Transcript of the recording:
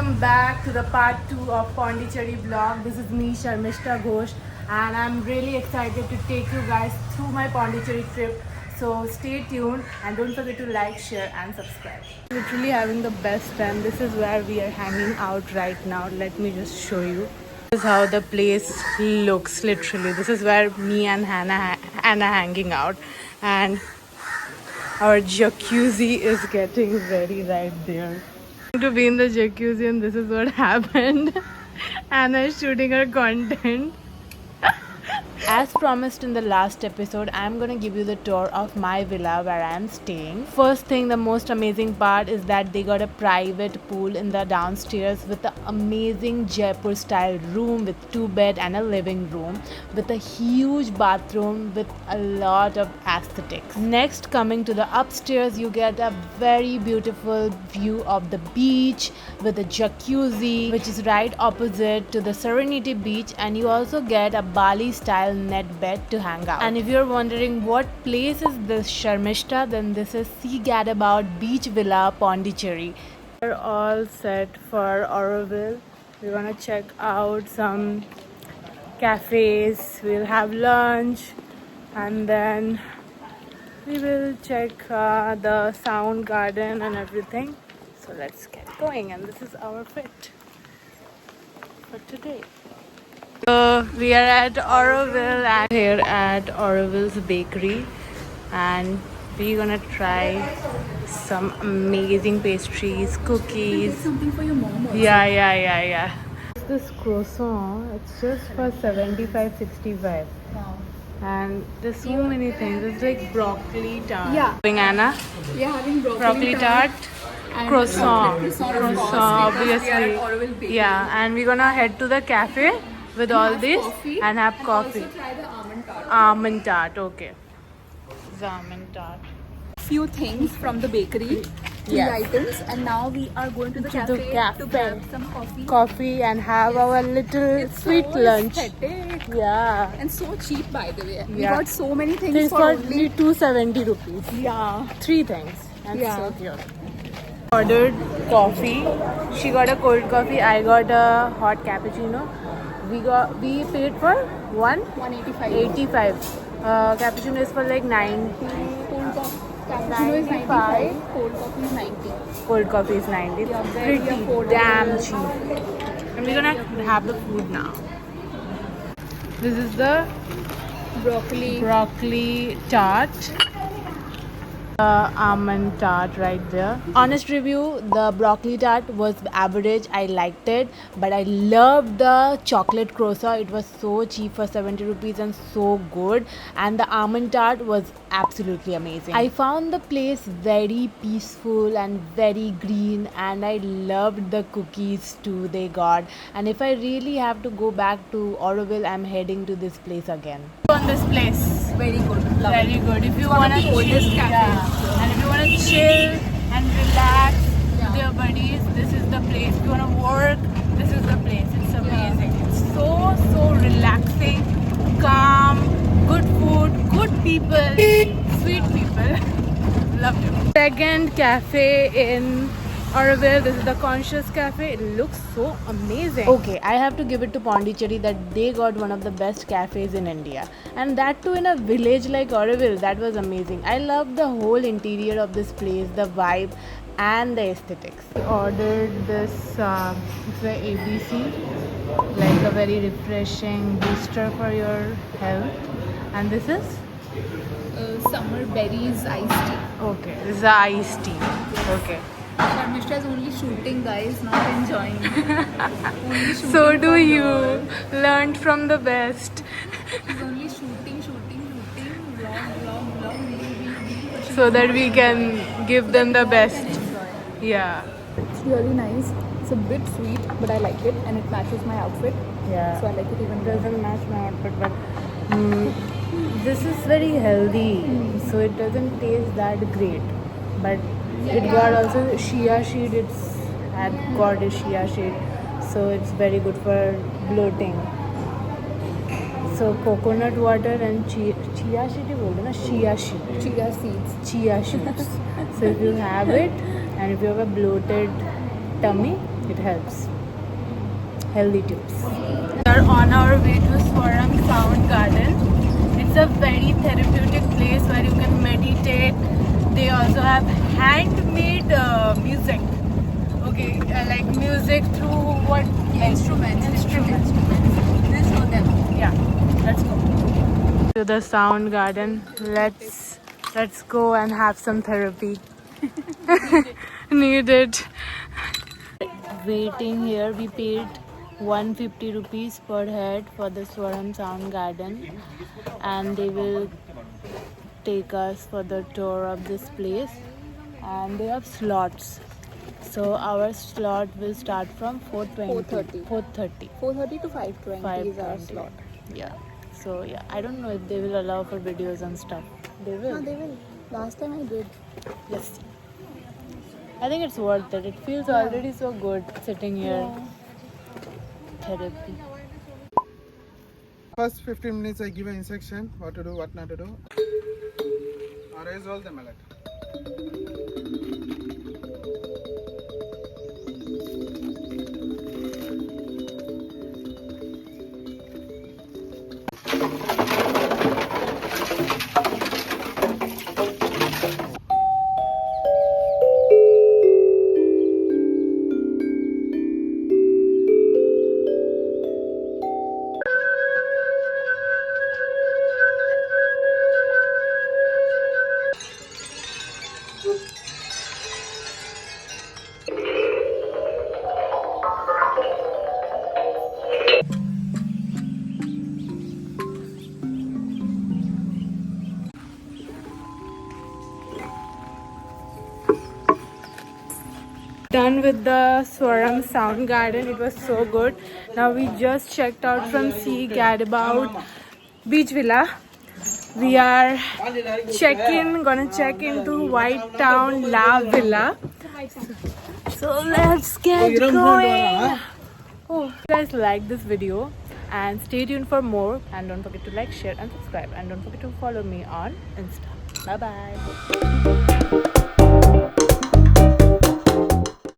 welcome back to the part 2 of Pondicherry vlog. This is me, Sharmishta Ghosh, and I'm really excited to take you guys through my Pondicherry trip. So stay tuned and don't forget to like, share and subscribe. Literally having the best time. This is where we are hanging out right now. Let me just show you. This is how the place looks literally. This is where me and Hannah hanging out, and our jacuzzi is getting ready right there. To be in the jacuzzi, and this is what happened. Anna is shooting her content. As promised in the last episode, I'm gonna give you the tour of my villa where I'm staying. First thing, the most amazing part is that they got a private pool in the downstairs with an amazing Jaipur style room with 2 beds and a living room with a huge bathroom with a lot of aesthetics. Next, coming to the upstairs, you get a very beautiful view of the beach with a jacuzzi which is right opposite to the Serenity Beach, and you also get a Bali style net bed to hang out. And if you're wondering what place is this, Sharmishta, then this is Sea Gadabout Beach Villa, Pondicherry. We're all set for Auroville. We're gonna check out some cafes, we'll have lunch, and then we will check the sound garden and everything. So let's get going, and this is our fit for today. So we are at Auroville and here at Auroville's bakery, and we're gonna try some amazing pastries, cookies. Something for your mom also. Yeah. This croissant, it's just for 75-65. Wow. And there's so many things. It's like broccoli tart. Yeah. Anna? We are having Broccoli tart, and croissant, croissant, of course, obviously. because we are at Auroville Bakery. Yeah, and we're gonna head to the cafe with all have this coffee and have coffee. Also try the almond tart. Almond tart, okay. The almond tart. Few things from the bakery, three Yes. items, and now we are going to the cafe to grab some coffee. Coffee and have our little It's sweet so lunch. aesthetic Yeah. and so cheap, by the way. We Yeah. got so many things This for for only 270 rupees. yeah. 3 things. And Yeah. so cute. Ordered coffee. She got a cold coffee. I got a hot cappuccino. We paid for 185. Cappuccino is for like 90. Cold coffee. Cappuccino is 95. Cold coffee is 90. Cold coffee is 90. Yeah, very Pretty affordable. damn cheap. And we're gonna have the food now. This is the broccoli tart. Almond tart right there. Honest review, the broccoli tart was average. I liked it, but I loved the chocolate croissant. It was so cheap for 70 rupees and so good, and the almond tart was absolutely amazing. I found the place very peaceful and very green, and I loved the cookies too they got. And if I really have to go back to Auroville, I'm heading to this place again. On this place. Very good. Love Very it. good. If you It's one want of to the oldest cafes. and if you want to chill and relax with your buddies, this is the place. If you want to work, this is the place. It's amazing. It's so relaxing, calm, good food, good people, sweet people. Love it. Second cafe in Auroville. This is the Conscious Cafe. It looks so amazing. Okay, I have to give it to Pondicherry that they got one of the best cafes in India, and that too in a village like Auroville. That was amazing. I love the whole interior of this place, the vibe and the aesthetics. I ordered this it's the ABC, like a very refreshing booster for your health, and this is Summer berries iced tea. okay. This is the iced tea. Okay. Sharmishta is only shooting, guys, not enjoying. Only shooting So do for you. her. Learned from the best. She's only shooting, vlog, reel. So that we can give them the best. Enjoy. Yeah. It's really nice. It's a bit sweet, but I like it, and it matches my outfit. Yeah. So I like it even It better. doesn't match my outfit, but this is very healthy. So it doesn't taste that great. But it got also chia seed. It's had got a chia seed. So it's very good for bloating. So coconut water and chia seed you बोलते ना chia seed. Chia seeds. So if you have it and if you have a bloated tummy, It helps. Healthy tips. We are on our way to Swaram Sound Garden. It's a very therapeutic place where you can meditate. They also have handmade music. Okay, like music through what? Instruments. Instruments. Let's show them. Yeah, let's go to the sound garden. Let's go and have some therapy. Needed. Waiting here, we paid 150 rupees per head for the Swaram Sound Garden, and they will take us for the tour of this place. And they have slots. So our slot will start from 4:20. 4:30. 4:30 to 5:20 is our 5:20. slot. Yeah. So yeah, I don't know if they will allow for videos and stuff. They will. No, they will. Last time I did. Let's see. I think it's worth it. It feels already so good sitting here. Therapy. First 15 minutes I give an instruction what to do, what not to do. Raise all the mallet. Done with the Swaram Sound Garden. It was so good. Now we just checked out from Sea Gadabout Beach Villa. We are gonna check into White Town La Villa. So let's get going. Oh, if you guys like this video and stay tuned for more, and don't forget to like, share and subscribe, and don't forget to follow me on Insta. Bye bye.